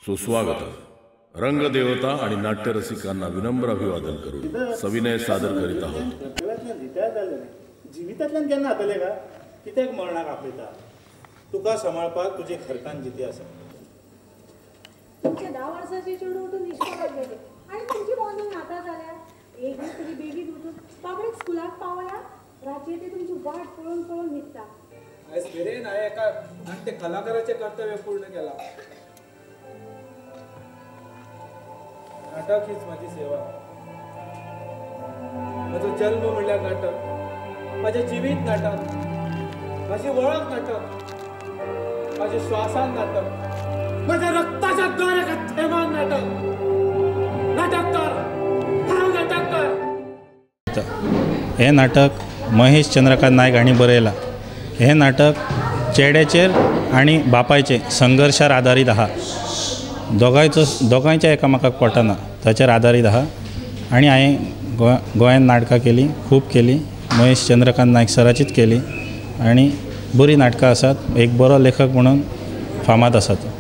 सुस्वागत. रंगदेवता आणि नाट्यरसिकांना विनम्र अभिवादन करून सविनय सादर करीत आहोत. जिवितांतल्यान केन्ना जातले का? कित्याक मरणाक आपयता? तुका सांबाळपाक तुजे घरकान जिते आसा. तुमच्या 10 वर्साची चेडूं उठून इश्कोलाक गेले आनी तुमची मॉर्निंग नाता जाल्यार एक दीस तरी बेगीन उठून बाबडेक स्कुलाक पावया. रातचे ते तुमची वाट पळोवन पळोवन न्हिदता. आयज मेरेन हांवें एका नाट्य कलाकाराचें कर्तव्य पूर्ण केलां. नाटक हीच माझी सेवा. माझो जन्म म्हणल्यार नाटक, माझे जिवीत नाटक, माझी वळख नाटक, माझ्या श्वासान नाटक, माझ्या रक्ताच्या दर एका थेंबान नाटक. नाटककार, हांव नाटककार. हे नाटक महेश चंद्रकांत नायक हांणी बरयलां. हे नाटक चेड्याचेर आनी बापायचे संघर्शार आदारीत आहा. दोगांयच्या एकामेकाक पटना ताचेर आदारीत आहा. आनी हांवें गोंयांत नाटकां केलीं, खूब केलीं. महेश चंद्रकांत नायक सराचीच केली आनी बरी नाटकां आसात. एक बरो लेखक म्हणून फामाद आसा तो.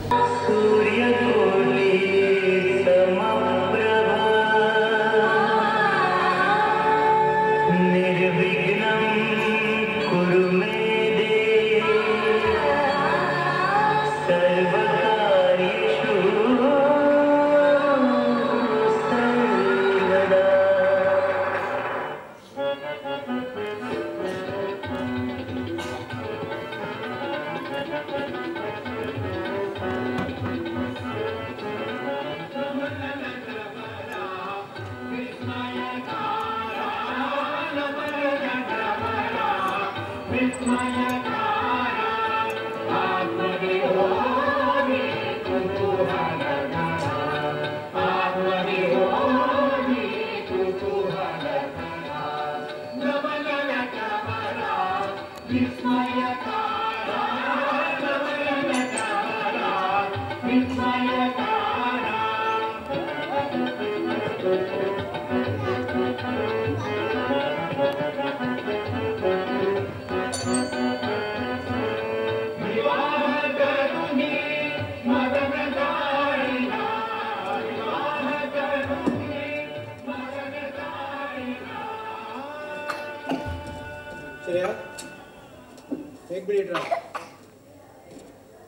एक मिनिट राव.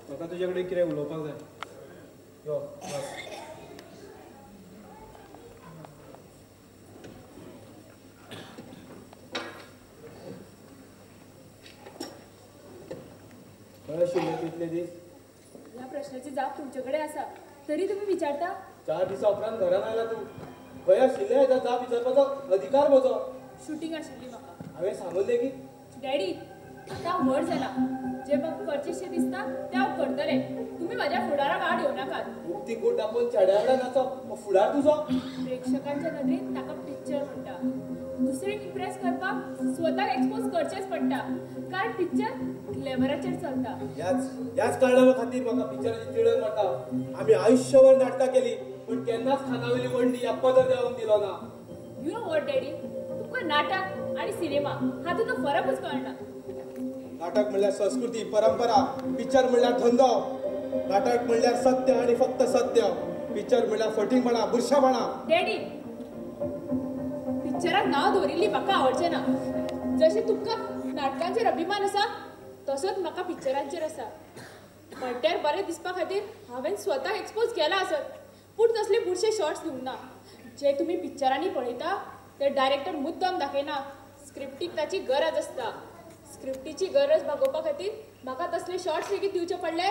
म्हाका तुजे कडेन कितें उलोवपाक जाय. यो बस. खंय आशिल्ले तितले दीस? ह्या प्रश्नाची जाप तुमचे कडेन आसा तरी तुम्ही विचारता. 4 दिसा उपरांत घरान आयला तूं. खंय आशिल्ले हेचा जाप विचारपाचो अधिकार म्हजो. शूटिंग आशिल्ली म्हाका. हांवें सांगून लेगीत. डॅडी आता हांव व्हड जाला. जे म्हाका करचेशें दिसता तें हांव करतलें. तुम्ही माझ्या फुडाराक आड येवं नाकात. उक्ती कूट दाखोवन चेड्या वांगडा नाचप फुडार तुजो. प्रेक्षकांच्या नदरेन ताका पिक्चर म्हणटा. दुसऱ्यांक इम्प्रेस करपाक स्वताक एक्सपोज करचेंच पडटा कारण पिक्चर ग्लॅमराचेर चलता. ह्याच कारणां खातीर म्हाका पिक्चराची तिडक मारता. आमी आयुश्यभर नाटकां केली पूण केन्नाच खानावयली वंडी ह्या पदर देंवोवंक दिलो ना. यू नो वॉट डॅडी, तुका नाटक आणि सिनेमा हातूंत फरकूच कळना. नाटक म्हणल्यार संस्कृती परंपरा, पिक्चर म्हणल्यार धंदो. नाटक म्हणल्यार सत्य आणि फक्त सत्य. पिक्चर म्हणल्यार फटींगपणा, बुरशेपणा. डॅडी पिक्चराक नांव दवरिल्ली म्हाका आवडचें ना. जशें तुमकां नाटकांचेर अभिमान आसा तसोच म्हाका पिक्चरांचेर आसा. म्हणल्यार बरें दिसपा खातीर हांवें स्वता एक्सपोज केला आसत पूण तसले बुरशे शॉर्ट्स दिवंक ना. जे तुमी पिक्चरांनी पळयता ते डायरेक्टर मुद्दम दाखयना. स्क्रिप्टीक ताची गरज आसता. स्क्रिप्टीची गरज भागोवपा खातीर म्हाका तसले शॉर्ट्स लेगीत दिवचे पडले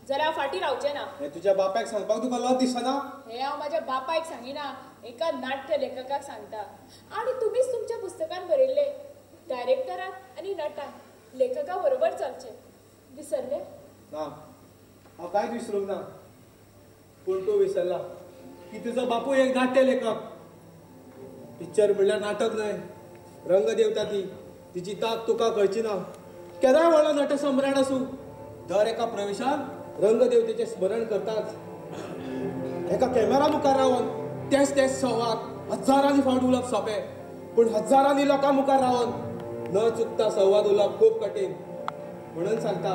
जाल्यार हांव फाटीं रावचें ना. हें तुज्या बापायक सांगपाक तुका लज दिसना? हें हांव म्हाज्या बापायक सांगिना, एका नाट्य लेखकाक सांगता. आनी तुमीच तुमच्या पुस्तकांत बरयल्ले डायरेक्टराक आनी नटाक लेखका बरोबर चलचें. विसरले? ना, हांव कांयच विसरूंक ना. पूण तूं विसरला की तुजो बापूय एक नाट्य लेखक. पिक्चर म्हणल्यार नाटक न्हय, रंगदेवता ती. तिची ताक तुका कळची ना. केदाय व्हडलो नटसम्राट आसूं दर एका प्रवेशांत रंगदेवतेचें स्मरण करताच. एका कॅमेरा मुखार रावन तेच संवाद हजारांनी फावट उलोवप सोंपें पूण हजारांनी लोकां मुखार रावन न चुकता संवाद उलोवप खूब कठीण. म्हणून सांगता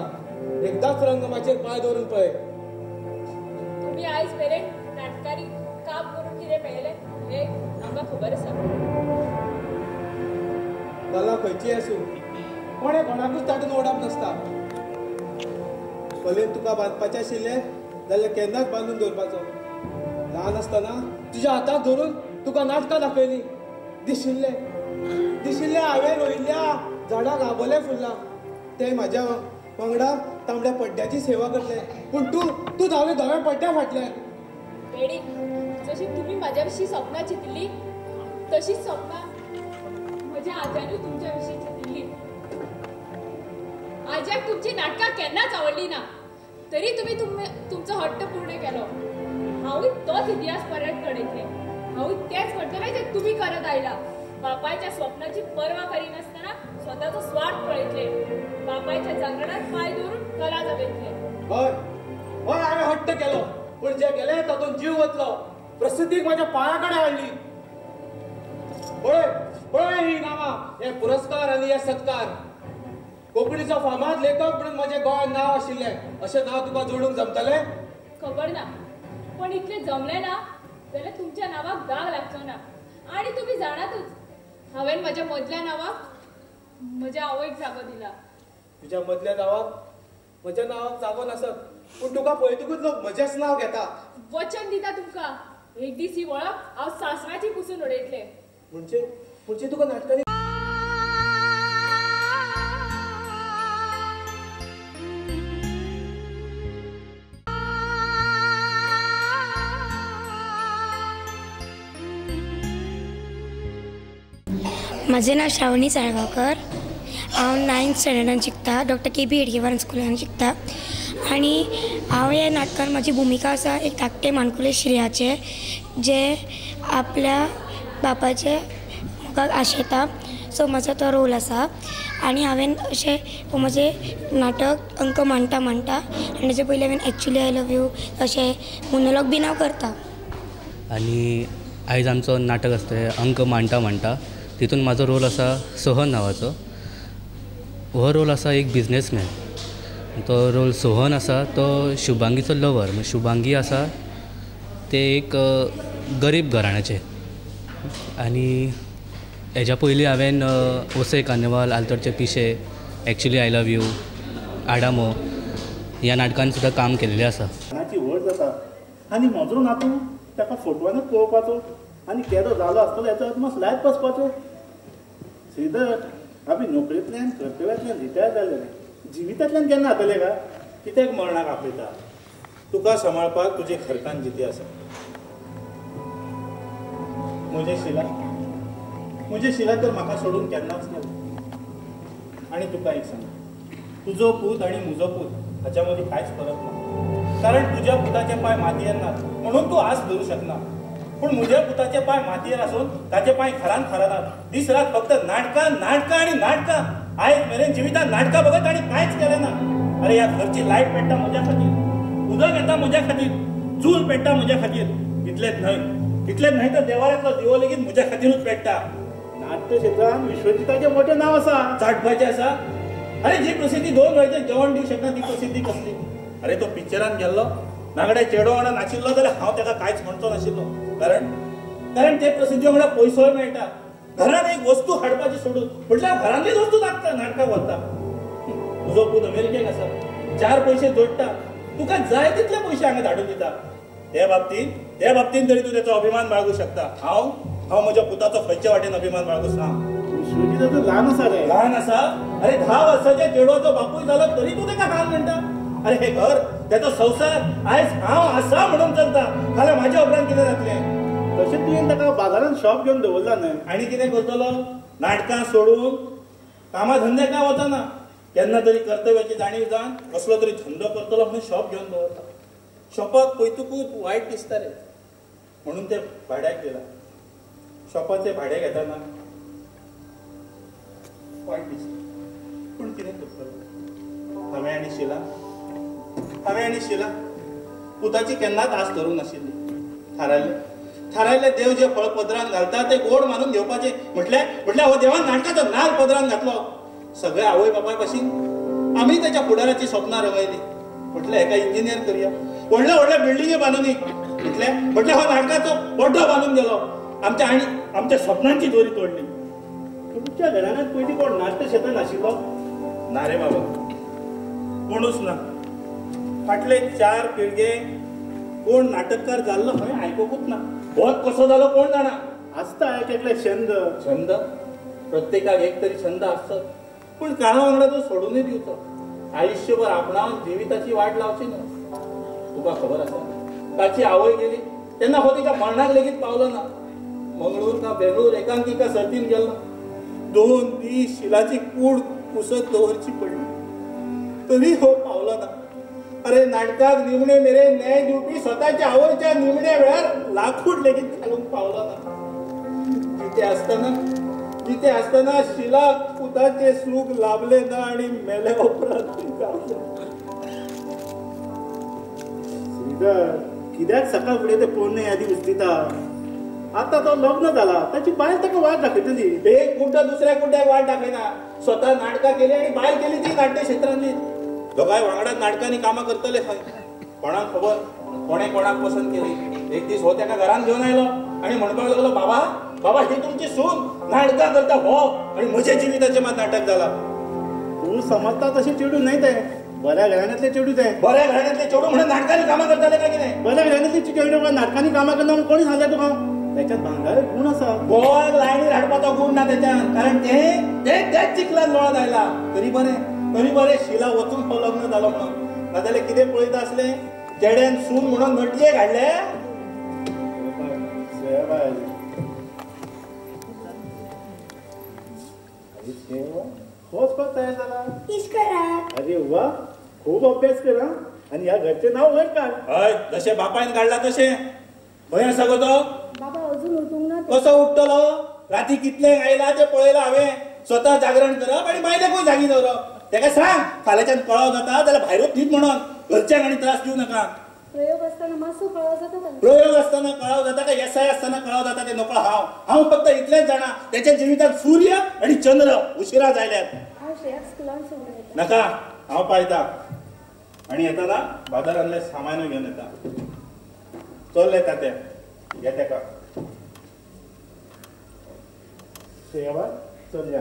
एकदाच रंगमाचेर पांय दवरून पळय. तुम्ही आयज मेरेन नाटकांनी काम करून कितें मेळ्ळें हें आमकां खबर आसा. कला खंयची आसूं कोणें कोणाकूच तातूंत ओडप नसता. कलेन तुका बांदपाचें आशिल्लें जाल्यार केन्नाच बांदून दवरपाचो. ल्हान आसतना तुज्या हाताक धरून तुका नाटकां दाखयलीं. दिशिल्लें हांवें रोयिल्ल्या झाडाक आबोलें फुल्लां. ते म्हाज्या वांगडा तांबड्या पड्ड्याची सेवा करतले. पूण तूं धांवलें धव्या पड्ड्या फाटल्यान. बेडी जशी तुम्ही माझ्या विशीं सपनां चिंतिल्ली तशीच सपनां म्हज्या आज्यानूय तुमच्या विशीं चिंतिल्ली. आज्याक तुमची नाटकां केन्नाच आवडली ना तरी तुम्ही तुमचो हट्ट पूर्ण केलो. हांवूय तोच इतिहास परत घडयतलें. हांवूय तेच करतलें जे तुम्ही करत आयला. बापायच्या स्वप्नाची पर्वा करिनासतना स्वताचो स्वार्थ पळयतले. बापायच्या जांगणात पाय दवरून कला जगयतले. हय हांवें हट्ट केलो पूण जे गेले तातूंत जीव वतलो. प्रसिद्धीक म्हाज्या पांया कडेन हाडली. पळय ही नांवां, हे पुरस्कार आनी हे सत्कार. कोंकणीचो फामाद लेखक म्हणून म्हजें गोंयांत नांव आशिल्लें अशें नांव तुका जोडूंक जमतलें? खबर ना पण इतलें जमलें ना जाल्यार तुमच्या नांवाक दाग लागचो ना. आनी तुमी जाणातूच हांवें म्हज्या मदल्या नांवाक म्हज्या आवयक जागो दिला. तुज्या मदल्या नांवाक म्हज्या नांवाक जागो नासत पूण तुका पळयतकूच लोक म्हजेंच नांव घेता. वचन दिता तुमकां एक दीस ही वळख हांव सासराची पुसून उडयतलें. म्हणजे तुका नाटकांनी माझे नाव श्रावणी साळगांवकर. हांव 9th स्टँडर्डान शिकता. Doctor KB. हेडगेवार स्कुलान शिकता. आनी हांव ह्या नाटकान म्हाजी भुमिका आसा एक धाकटे माणकुले श्रेयाचे जे आपल्या बापाचे मुखाक आशेता. सो म्हाजो तो रोल आसा आनी हांवें अशें म्हजें नाटक अंक मांडटा आनी तेजे पयलीं हांवें एक्चुली आय लव यू अशें मोनोलॉग बीन हांव करता. आनी आयज आमचो नाटक आसता तें अंक मांडटा तितून म्हाजो रोल आसा सोहन नांवाचो. हो रोल आसा एक बिजनेसमॅन. तो रोल सोहन आसा तो शुभांगीचो लवर. शुभांगी आसा ते एक गरीब घराण्याचे. आनी हेज्या पयलीं हांवें ओसे कार्निवाल, आल्तोडचे पिशे, एक्चुली आय लव यू, आडामो ह्या नाटकान सुद्दां काम केल्लें आसा. नाची व्हड जाता आनी म्हजो नातू ताका फोटवानूच पळोवपाचो आनी केदो जालो आसतलो हेचो अदमास लायत बसपाचो. श्रीधर आमी नोकरेंतल्यान कर्तव्यांतल्यान रिटायर जाले जिवितांतल्यान केन्ना जातले का? कित्याक मरणाक आपयता? तुका सांबाळपाक तुजे घरकान्न जिते आसा. म्हजे शिला तर म्हाका सोडून केन्नाच ना. आनी तुका एक सांग, तुजो पूत आनी म्हजो पूत हाच्या मदीं कांयच फरक ना. कारण तुज्या पुताचे पांय मातयेर नात म्हणून तूं आस धरूं शकना. पूण म्हज्या पुताचे पांय मातयेर आसून ताचे पांय घरांत खरानात. दीस रात फक्त नाटकां आनी नाटकां. आयज मेरेन जिवितांत नाटकां बघत आनी कांयच केलें ना. अरे ह्या घरची लायट पेट्टा म्हज्या खातीर, उदक येता म्हज्या खातीर, चूल पेट्टा म्हज्या खातीर. इतलेंच न्हय तर देवाऱ्यांतलो दिवो लेगीत म्हज्या खातीरूच पेट्टा. नाट्य क्षेत्रांत विश्वजिताचें मोठें नांव आसा, चाटपाचें आसा. अरे जी प्रसिद्धी 2 वेळचें जेवण दिवंक शकना ती प्रसिद्धी कसली? अरे तो पिक्चरान गेल्लो नागड्या चेडो वांगडा नाचिल्लो जाल्यार हांव ताका कांयच म्हणचो नाशिल्लो. कारण ते प्रसिद्धी वांगडा पयसोय मेळटा. घरांत एक वस्तू हाडपाची सोडून म्हटल्यार घरांतलीच वस्तू लागता नाटकाक वता. तुजो पूत अमेरिकेक आसा, 4 पयशे जोडटा, तुका जाय तितले पयशे हांगा धाडून दिता. त्या बाबतीन तरी तूं तेचो अभिमान बाळगूंक शकता. हांव म्हज्या पुताचो खंयच्या वाटेन अभिमान बाळगूं सांग? विश्वजित ल्हान आसा रे. ल्हान आसा? अरे 10 वर्साच्या चेडवाचो बापूय जालो तरी तूं ताका ल्हान म्हणटा. अरे हे घर तेचो संवसार आयज हांव आसा म्हणून चलता. फाल्यां म्हाज्या उपरांत कितें जातलें? तशें तुवें ताका बाजारांत शॉप घेवन दवरला न्हय. आनी कितें करतलो? नाटकां सोडून कामा धंद्याक वचना. केन्ना तरी कर्तव्याची जाणीव जावन कसलो तरी धंदो करतलो म्हणून शॉप घेवन दवरता. शॉपाक पळयतकूच वायट दिसता रे म्हणून ते भाड्याक दिला. शॉपाचें भाडें घेतना वायट दिसता पूण कितें करतलो? हांवें आनी शिला पुताची केन्नाच आस धरूंक नाशिल्ली. थारायले देव जे फळ पदरान घालता ते गोड मानून घेवपाचे म्हटल्यार हो देवान नाटकाचो नाल पदरान घातलो. सगळे आवय बापाय भाशेन आमी ताच्या फुडाराची स्वप्नां रंगयली. म्हटल्यार हेका इंजिनियर करया, व्हडल्या व्हडल्या बिल्डिंगे बांदून इतले म्हटल्यार हो नाटकाचो बड्डो बांदून गेलो आमच्या स्वप्नांची दोरी तोडली. तुमच्या घराण्यात पयलीं कोण नाट्य क्षेत्रांत आशिल्लो? ना रे बाबा, कोणूच ना. फाटले 4 पिळगे कोण नाटककार जाल्लो खंय आयकोकूच ना. बोध कसो जालो कोण जाणा. आसता एक एकले छंद प्रत्येकाक एक तरी छंद आसता, पूण काळा वांगडा तो सोडूनय दिवचो. आयुष्यभर आपणान जिविताची वाट लावची ना. तुका खबर आसा ताची आवय गेली तेन्ना हो तिच्या मरणाक लेगीत पावलो ना. मंगळूर का बेंगळूर एकांकिका सर्तीन गेलो. 2 दीस शिलाची कूड कुसत दवरची पडली तरी हो पावलो ना. अरे नाटकाक निमणे मेरेन न्याय दिवपी स्वताच्या आवयच्या निमण्या वेळार लाकूड लेगीत घालूंक पावलो ना. जिथे असताना शिला पुताचे सूख लाभले ना आणि मेल्या उपरांत श्रीधर कित्याक सकाळ फुडें ते पळोवन यादी उस्तिता. आता तो लग्न जाला ताची बायल ताका वाट दाखयतली. एक गुड्ड दुसऱ्या गुड्ड्याक वाट दाखयना. स्वता नाटकां केली आणि बायल केली ती नाट्य क्षेत्रांतली. दोगांय वांगडाच नाटकांनी कामां करतले खंय कोणाक खबर. कोणें कोणाक पसंत केली. एक दीस हो ताका घरान घेवन आयलो आणि म्हणपाक लागलो बाबा ही तुमची सून नाटकां करता हो आणि म्हज्या जिविताचें मात नाटक जाला. तूं समजता तशें चेडू न्हय ते. बऱ्या घराण्यांतले चेडू ते. बऱ्या घराण्यांतले चेडू म्हणून नाटकांनी कामां करताले काय कितें? बऱ्या घराण्यांतले चेडू नाटकांनी कामां करना म्हणून कोणी सांगलें तुका? त्याच्यात भांगार गुण आसा. गोवाक लायनीर हाडपाचो गुण ना त्याच्यात. कारण तेच चिखलान लोळत आयला. तरी बरें शिला वचून हो लग्न जालो म्हणून. नाजाल्यार कितें पळयता आसले चेड्यान सून म्हणून नटयेक हाडले. होच पण तयार झाला. अरे वा, खूप अभ्यास करा आणि या घरचे नाव वर काढ. हय, जशे बापायन काढला तशे. खंय आसा गो तो? बाबा अजून उठूंक ना. कसो उठतलो? राती कितले आयला ते पळयला हांवें. स्वता जागरण करप आणि बायलेकूय जागी दवरप. तेका सांग फाल्यांच्यान कळाव जाता जाल्यार भायरूच न्हीद म्हणून. घरच्यांक आनी त्रास दिवं नाका. प्रयोग असताना मातसो कळाव जाता का? प्रयोग असताना कळाव जाता का येसाय असताना कळाव जाता ते नकळो हांव फक्त इतलेंच जाणा. त्याच्या जिवितांत सूर्य आणि चंद्र उशिरा जायल्यात. हांव श्रेयाक स्कुलान सोडून येता. नाका, हांव पायता. आणि येताना बाजारांतले सामानूय घेवन येता. चल ताते घे तेका. सेवा चल या.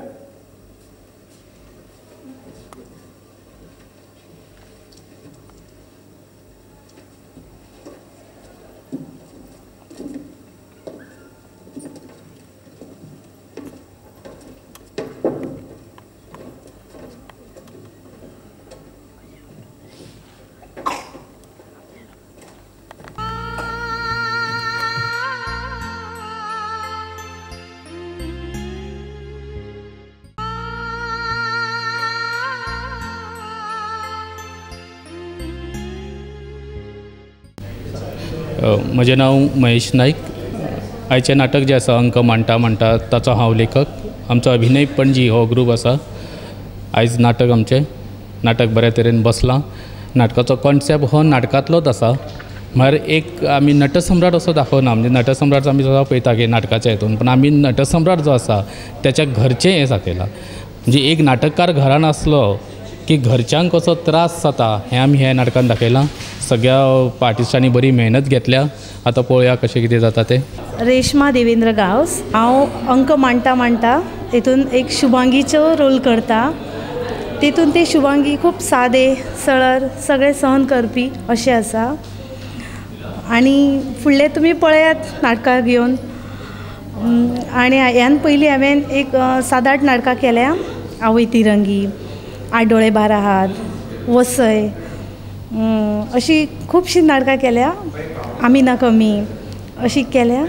म्हजें नांव महेश नाईक. आयचें नाटक जें आसा अंक मांडटा ताचो हांव लेखक. आमचो अभिनय पणजी हो ग्रूप आसा. आयज नाटक बऱ्या तरेन बसलां. नाटकाचो कॉन्सेप्ट हो नाटकांतलोच आसा. म्हळ्यार एक आमी नटसम्राट असो दाखोवना. म्हणजे नटसम्राट आमी सदां पळयता की नाटकाच्या हितून, पण आमी नटसम्राट जो आसा त्याच्या घरचें हें दाखयलां. म्हणजे एक नाटककार घरान आसलो की घरच्यांक कसो त्रास जाता हें आमी ह्या नाटकान दाखयलां. सगळ्या आर्टिस्टांनी बरी मेहनत घेतल्या. आतां पळोवया कशें कितें जाता तें. रेश्मा देवेंद्र गांवस. हांव अंक मांडटा हितून एक शुभांगीचो रोल करता. तितून ती शुभांगी खूब सादे सरळ सगळें सहन करपी अशें आसा. आनी फुडलें तुमी पळयात नाटकां घेवन. आनी ह्यान पयलीं हांवें एक 7-8 नाटकां केल्या. आवय तिरंगी, आडोळे 12 हात, वसय, अशी खुबशीं नाटकां केल्या. आमी ना कमी अशी केल्या.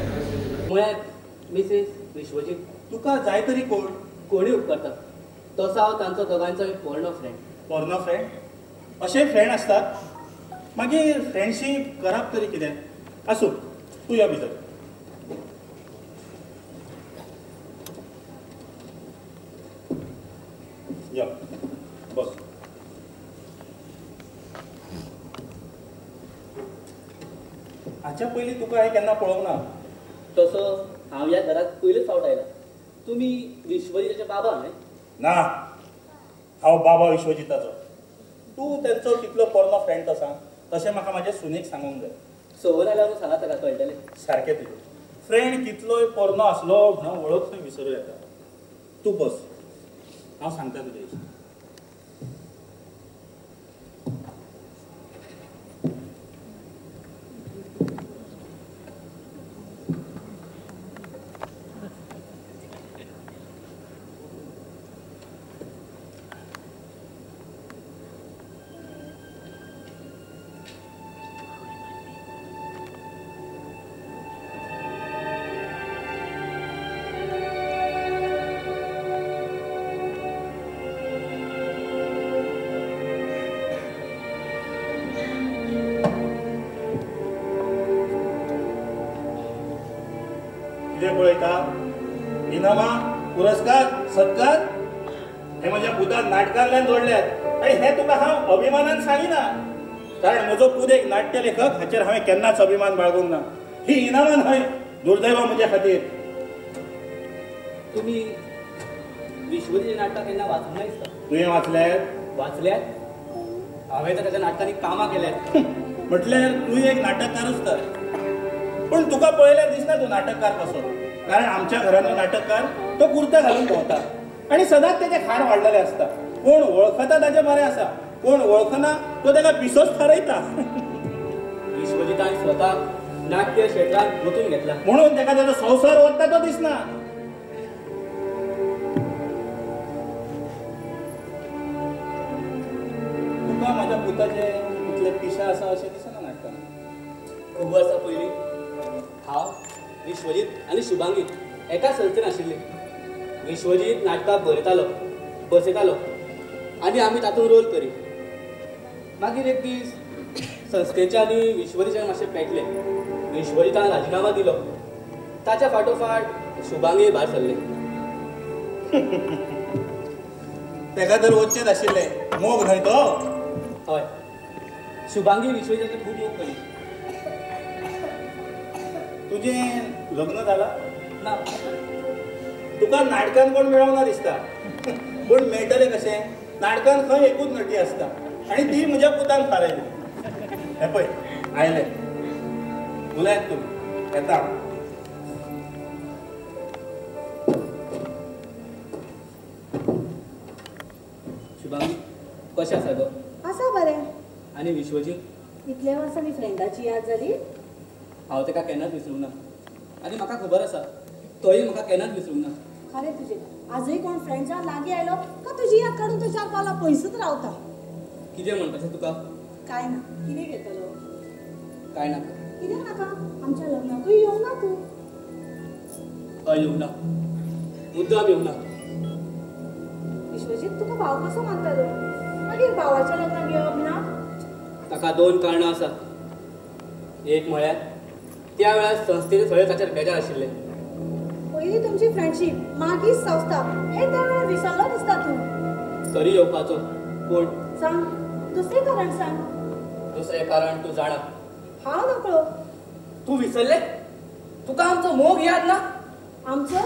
मुळात मिसेस विश्वजीत तुका जाय तरी कोणी उपकारता. तसो हांव तांचो दोगांचो एक पोरणो फ्रेंड. पोरणो फ्रेंड? अशे फ्रेंड आसतात? मागीर फ्रेंडशीप करप तरी कितें? आसूं, तूं या भितर. या बस. हाच्या पयलीं तुका हांवें केन्ना पळोवंक ना. तसो हांव ह्या घरांत पयलेच फावट आयला. तुमी विश्वजीताचे बाबा न्हय? ना, हांव बाबा विश्वजिताचो. तूं तेंचो कितलो पोरनो फ्रेंड तो सांग. तशें म्हाका म्हाज्या सुनेक सांगूंक जाय. सोहन आल्यावर सांगा ताका कळटलें. सारकें तुजें. फ्रेंड कितलोय पोरनो आसलो म्हणून वळख विसरूं येता. तूं बस, हांव सांगता तुजे विशीं. कितें पळयता? इनामां, पुरस्कार, सत्कार हे म्हज्या पुतान नाटकांतल्यान जोडल्यात आनी हें तुका हांव अभिमानान सांगिना. कारण म्हजो पूत एक नाट्य लेखक हाचेर हांवें केन्नाच अभिमान बाळगूंक ना. ही इनामां न्हय, दुर्दैव म्हजे खातीर. तुम्ही विश्वजीचे नाटकां केन्ना वाचूंक ना दिसता? तुवें वाचल्यात? वाचल्यात? हांवें तर ताच्या नाटकांनी कामां केल्यात. म्हटल्यार तूं एक नाटककारूच तर. पूण तुका पळयल्यार दिसना तूं नाटककार कसो. कारण आमच्या घरांतलो नाटककार तो कुर्ता घालून भोंवता आनी सदांच तेजे खाण वाडलेले आसता. कोण वळखता ताचें बरें आसा, कोण वळखना तो ताका पिसोच थारयता. विश्वजितान स्वता नाट्य क्षेत्रांत वचून घेतला म्हणून ताका ताचो संवसार वता तो दिसना. तुका म्हाज्या पुताचे इतले पिशा आसा अशें दिसना नाटकान. खूब वर्सां पयलीं हांव विश्वजीत आनी शुभांगी एका संस्थेन आशिल्लीं. विश्वजीत नाटकां बरयतालो, बसयतालो आनी आमी तातूंत रोल करी. मागीर एक दीस संस्थेचे आनी विश्वजीतान मातशें पेटलें. विश्वजितान राजिनामा दिलो. ताच्या फाटोफाट शुभांगी भायर सरले. ताका तर वचचेंच आशिल्लें, मोग न्हय तो. हय, शुभांगी विश्वजिताचें खूब मोग करी. तुजें लग्न जालां? ना. तुका नाटकान कोण मेळोना दिसता. पूण मेळटलें कशें? नाटकान खंय एकूच नटी आसता आनी ती म्हज्या पुतान थारायली. हे पळय आयले. उलयात तुमी, येता. शुभांगी कशें आसा गो? आसा बरें. आनी विश्वजीत? इतल्या वर्सांनी फ्रेंडाची याद जाली. हांव ताका केन्नाच विसरूंक ना. आनी म्हाका खबर आसा तोय म्हाका केन्नाच विसरूंक ना. खरें तुजें. आजूय कोण फ्रेंड्सा लागीं आयलो का तुजी याद काडून तो 4 पावलां पयसूच रावता. कितें म्हणपाचें तुका? काय ना. कितें घेतलो? काय नाका. कितें नाका? आमच्या लग्नाकूय येवं ना तूं. हय येवं ना. मुद्दाम येवं ना. विश्वजीत तुका भाव कसो मानतालो? मागीर भावाच्या लग्नाक येवप ना? ताका 2 कारणां आसात. एक म्हळ्यार त्या वेळार संस्थेचे सगळे ताचेर बेजार आशिल्ले. पयलीं तुमची फ्रेंडशीप, मागीर संस्था हे त्या वेळार विसरलो दिसता तूं. तरी येवपाचो. पूण सांग, दुसरें कारण सांग. दुसरें कारण तूं जाणा. हांव नकळो. तूं विसरले? तुका आमचो मोग याद ना? आमचो?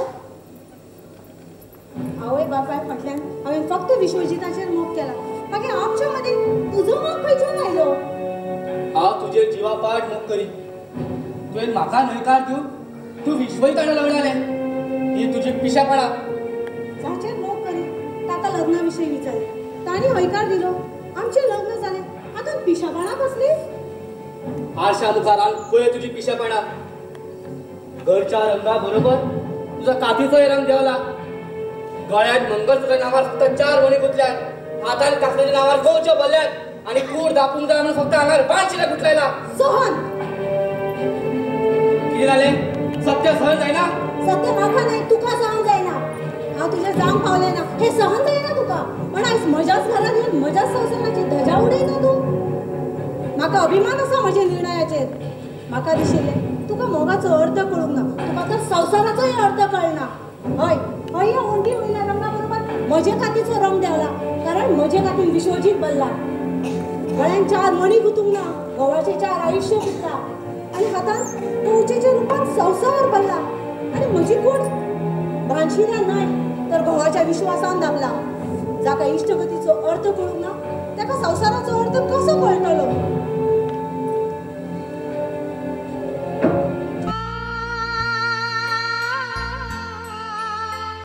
आवय बापाय फाटल्यान हांवें फक्त विश्वजिताचेर मोग केला. मागीर आमच्या मदीं तुजो मोग खंयच्यान आयलो? हांव तुजेर जिवापाड मोग करी. तुवें म्हाका न्हयकार दिवन तूं विश्वजितान लग्नालें. ही तुजी पिशापणां. जाचेर मोग करी ताका लग्ना विशीं विचारलें. ताणी हयकार दिलो. आमचें लग्न जालें. आतां पिशापणां कसली? आरशा मुखारान पळय तुजी पिशापणां. घरच्या रंगा बरोबर तुजो कातीचोय रंग देंवला. गळ्यात मंगळसूत्र नांवार फक्त 4 मणी गुंतल्यात. हातान काकलेच्या नांवार गोवच्यो भरल्यात आनी कूड दापूंक जाय म्हणून फक्त हांगार बाणशिरा गुंतलायला. सोहन, कितें जालें? सत्य सहन जायना? सत्य म्हाका न्हय, तुका सहन जायना. हांव तुजें जावंक पावलें ना हें सहन जायना तुका. पण आयज म्हज्याच घरांत येवन म्हज्याच संवसाराची धजा उडयना तूं. म्हाका अभिमान आसा म्हज्या निर्णयाचेर. म्हाका दिशिल्लें तुका मोगाचो अर्थ कळूंक ना. तुका तर संवसाराचोय अर्थ कळना. हय हय, ह्या ओंटी वयल्या रंगा बरोबर म्हजे कातीचो रंग देंवला. कारण म्हजे कातीन विश्वजीत भरला. गळ्यान 4 मणी गुंतूंक ना. गोवाचे 4 आयुश्य गुंतला. आनी हातान कवचेच्या रुपान संवसार भरला. आनी म्हजी कूड भानशिऱ्या न्हय तर घोवाच्या विश्वासान दाबला. जाका इश्टगतीचो अर्थ कळूंक ना ताका संवसाराचो अर्थ कसो कळटलो?